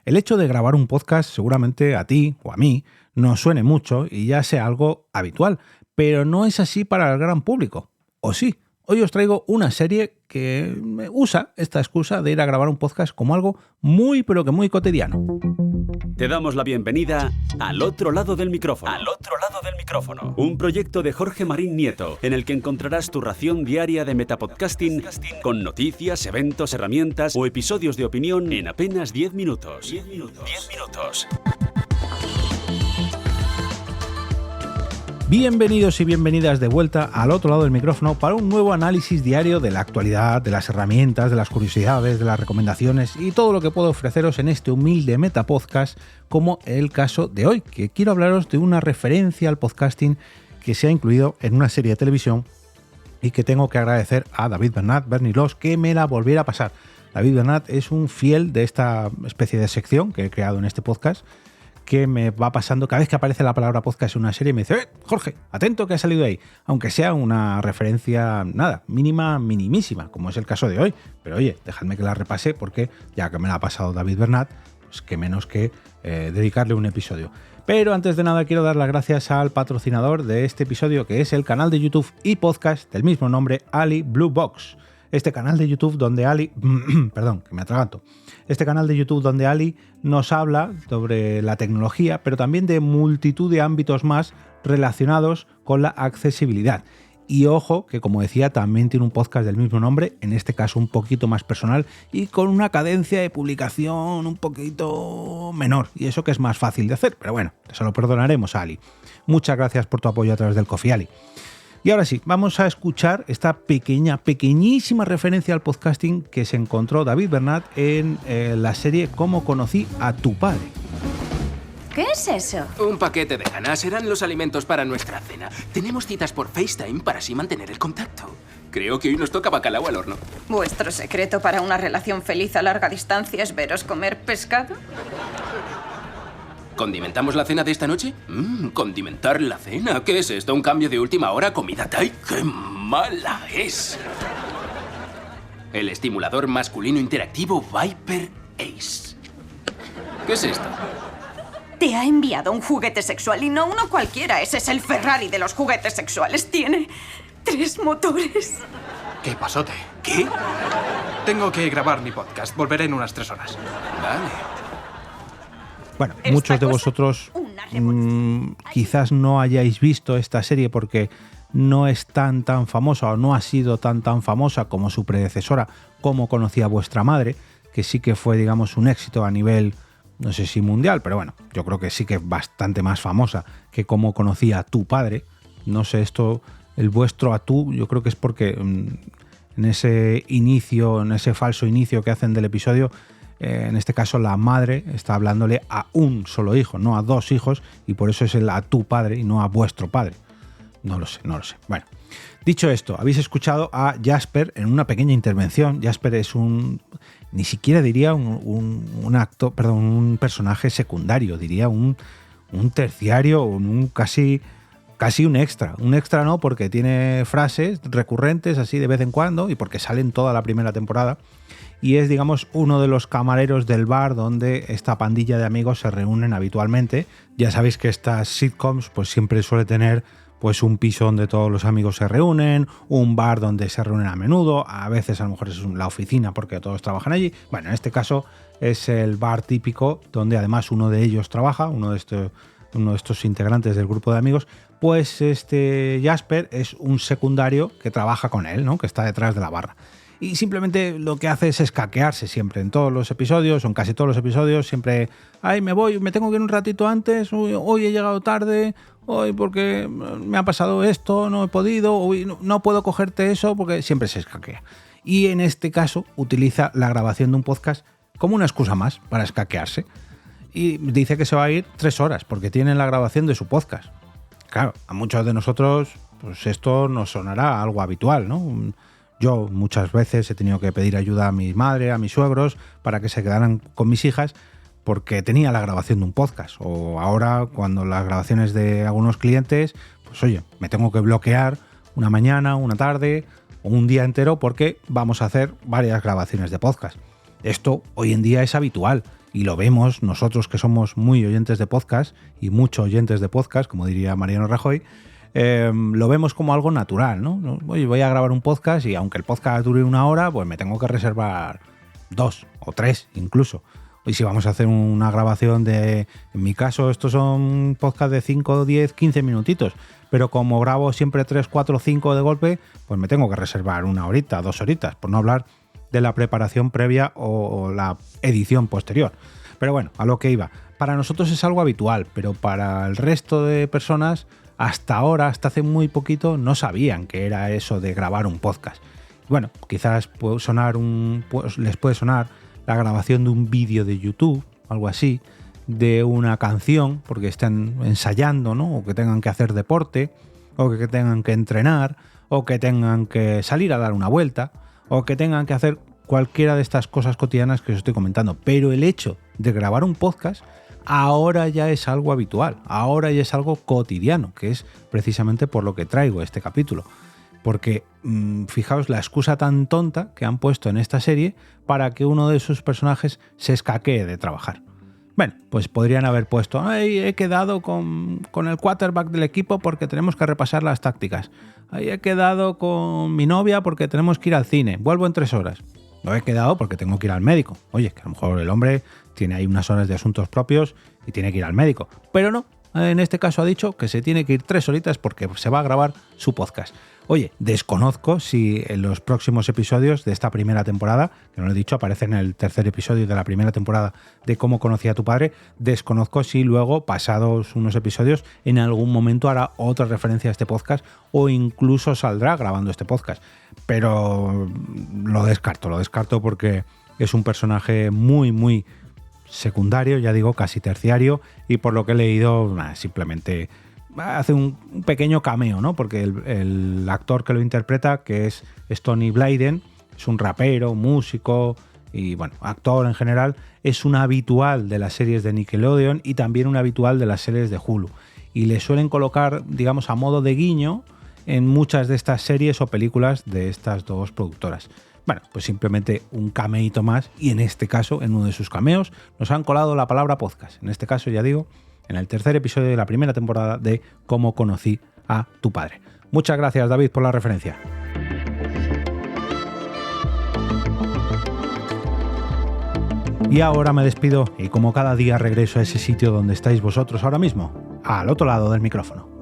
El hecho de grabar un podcast seguramente a ti o a mí nos suene mucho y ya sea algo habitual, pero no es así para el gran público. ¿O sí? Hoy os traigo una serie que usa esta excusa de ir a grabar un podcast como algo muy pero que muy cotidiano. Te damos la bienvenida al otro lado del micrófono. Al otro lado del micrófono. Un proyecto de Jorge Marín Nieto, en el que encontrarás tu ración diaria de metapodcasting con noticias, eventos, herramientas o episodios de opinión en apenas 10 minutos. 10 minutos. Bienvenidos y bienvenidas de vuelta al otro lado del micrófono para un nuevo análisis diario de la actualidad, de las herramientas, de las curiosidades, de las recomendaciones y todo lo que puedo ofreceros en este humilde metapodcast, como el caso de hoy, que quiero hablaros de una referencia al podcasting que se ha incluido en una serie de televisión y que tengo que agradecer a David Bernat, Bernie Loss, que me la volviera a pasar. David Bernat es un fiel de esta especie de sección que he creado en este podcast, que me va pasando cada vez que aparece la palabra podcast en una serie, me dice, Jorge, atento que ha salido ahí, aunque sea una referencia, minimísima, como es el caso de hoy, pero oye, dejadme que la repase porque ya que me la ha pasado David Bernat, pues que menos que dedicarle un episodio. Pero antes de nada quiero dar las gracias al patrocinador de este episodio, que es el canal de YouTube y podcast del mismo nombre, Ali Blue Box. Este canal de YouTube donde Ali, perdón, que me atraganto. Este canal de YouTube donde Ali nos habla sobre la tecnología, pero también de multitud de ámbitos más relacionados con la accesibilidad. Y ojo, que como decía, también tiene un podcast del mismo nombre, en este caso un poquito más personal y con una cadencia de publicación un poquito menor. Y eso que es más fácil de hacer, pero bueno, se lo perdonaremos a Ali. Muchas gracias por tu apoyo a través del Ko-fi, Ali. Y ahora sí, vamos a escuchar esta pequeñísima referencia al podcasting que se encontró David Bernat en la serie Cómo conocí a tu padre. ¿Qué es eso? Un paquete de ganas serán los alimentos para nuestra cena. Tenemos citas por FaceTime para así mantener el contacto. Creo que hoy nos toca bacalao al horno. ¿Vuestro secreto para una relación feliz a larga distancia es veros comer pescado? ¿Condimentamos la cena de esta noche? Condimentar la cena. ¿Qué es esto? ¿Un cambio de última hora? ¿Comida Thai? ¡Qué mala es! El estimulador masculino interactivo Viper Ace. ¿Qué es esto? Te ha enviado un juguete sexual y no uno cualquiera. Ese es el Ferrari de los juguetes sexuales. Tiene 3 motores. ¿Qué pasote? ¿Qué? Tengo que grabar mi podcast. Volveré en unas 3 horas. Vale. Bueno, muchos de vosotros quizás no hayáis visto esta serie porque no es tan famosa o no ha sido tan famosa como su predecesora, Cómo conocí a vuestra madre, que sí que fue, digamos, un éxito a nivel, no sé si mundial, pero bueno, yo creo que sí que es bastante más famosa que Cómo conocí a tu padre. No sé, esto, el vuestro a tú, yo creo que es porque en ese inicio, en ese falso inicio que hacen del episodio, en este caso la madre está hablándole a un solo hijo, no a 2 hijos, y por eso es el a tu padre y no a vuestro padre. No lo sé. Bueno, dicho esto, habéis escuchado a Jasper en una pequeña intervención. Jasper es ni siquiera diría un personaje secundario, diría un terciario, casi un extra. Un extra no, porque tiene frases recurrentes así de vez en cuando y porque salen toda la primera temporada. Y es, digamos, uno de los camareros del bar donde esta pandilla de amigos se reúnen habitualmente. Ya sabéis que estas sitcoms pues siempre suele tener pues un piso donde todos los amigos se reúnen, un bar donde se reúnen a menudo, a veces a lo mejor es la oficina porque todos trabajan allí. Bueno, en este caso es el bar típico donde además uno de ellos trabaja, uno de estos integrantes del grupo de amigos. Pues este Jasper es un secundario que trabaja con él, ¿no? Que está detrás de la barra. Y simplemente lo que hace es escaquearse siempre en todos los episodios, o en casi todos los episodios, siempre, me voy, me tengo que ir un ratito antes, hoy he llegado tarde, hoy porque me ha pasado esto, no he podido, hoy no puedo cogerte eso, porque siempre se escaquea. Y en este caso utiliza la grabación de un podcast como una excusa más para escaquearse. Y dice que se va a ir 3 horas, porque tiene la grabación de su podcast. Claro, a muchos de nosotros pues esto nos sonará algo habitual, ¿no? Yo muchas veces he tenido que pedir ayuda a mi madre, a mis suegros, para que se quedaran con mis hijas, porque tenía la grabación de un podcast. O ahora, cuando las grabaciones de algunos clientes, pues oye, me tengo que bloquear una mañana, una tarde o un día entero porque vamos a hacer varias grabaciones de podcast. Esto hoy en día es habitual y lo vemos nosotros que somos muy oyentes de podcast y muchos oyentes de podcast, como diría Mariano Rajoy, lo vemos como algo natural, ¿no? Oye, voy a grabar un podcast y aunque el podcast dure 1 hora, pues me tengo que reservar 2 o 3 incluso. Y si vamos a hacer una grabación en mi caso, estos son podcasts de 5, 10, 15 minutitos, pero como grabo siempre 3, 4, 5 de golpe, pues me tengo que reservar 1 horita, 2 horitas, por no hablar de la preparación previa o la edición posterior. Pero bueno, a lo que iba. Para nosotros es algo habitual, pero para el resto de personas, hasta ahora, hasta hace muy poquito, no sabían qué era eso de grabar un podcast. Bueno, quizás les puede sonar la grabación de un vídeo de YouTube, algo así, de una canción, porque están ensayando, ¿no? O que tengan que hacer deporte, o que tengan que entrenar, o que tengan que salir a dar una vuelta, o que tengan que hacer cualquiera de estas cosas cotidianas que os estoy comentando. Pero el hecho de grabar un podcast ahora ya es algo habitual, ahora ya es algo cotidiano, que es precisamente por lo que traigo este capítulo. Porque fijaos la excusa tan tonta que han puesto en esta serie para que uno de sus personajes se escaquee de trabajar. Bueno, pues podrían haber puesto, ay, he quedado con el quarterback del equipo porque tenemos que repasar las tácticas. Ay, he quedado con mi novia porque tenemos que ir al cine, vuelvo en 3 horas. No he quedado porque tengo que ir al médico. Oye, que a lo mejor el hombre tiene ahí unas horas de asuntos propios y tiene que ir al médico. Pero no, en este caso ha dicho que se tiene que ir 3 horitas porque se va a grabar su podcast. Oye, desconozco si en los próximos episodios de esta primera temporada, que no lo he dicho, aparece en el 3er episodio de la primera temporada de Cómo conocí a tu padre, desconozco si luego, pasados unos episodios, en algún momento hará otra referencia a este podcast o incluso saldrá grabando este podcast. Pero lo descarto porque es un personaje muy, muy secundario, ya digo, casi terciario, y por lo que he leído, simplemente hace un pequeño cameo, ¿no? Porque el actor que lo interpreta, que es Tony Blyden, es un rapero, músico y, bueno, actor en general, es un habitual de las series de Nickelodeon y también un habitual de las series de Hulu. Y le suelen colocar, digamos, a modo de guiño en muchas de estas series o películas de estas dos productoras. Bueno, pues simplemente un cameíto más, y en este caso, en uno de sus cameos, nos han colado la palabra podcast. En este caso, ya digo, en el 3er episodio de la primera temporada de Cómo conocí a tu padre. Muchas gracias, David, por la referencia. Y ahora me despido y como cada día regreso a ese sitio donde estáis vosotros ahora mismo, al otro lado del micrófono.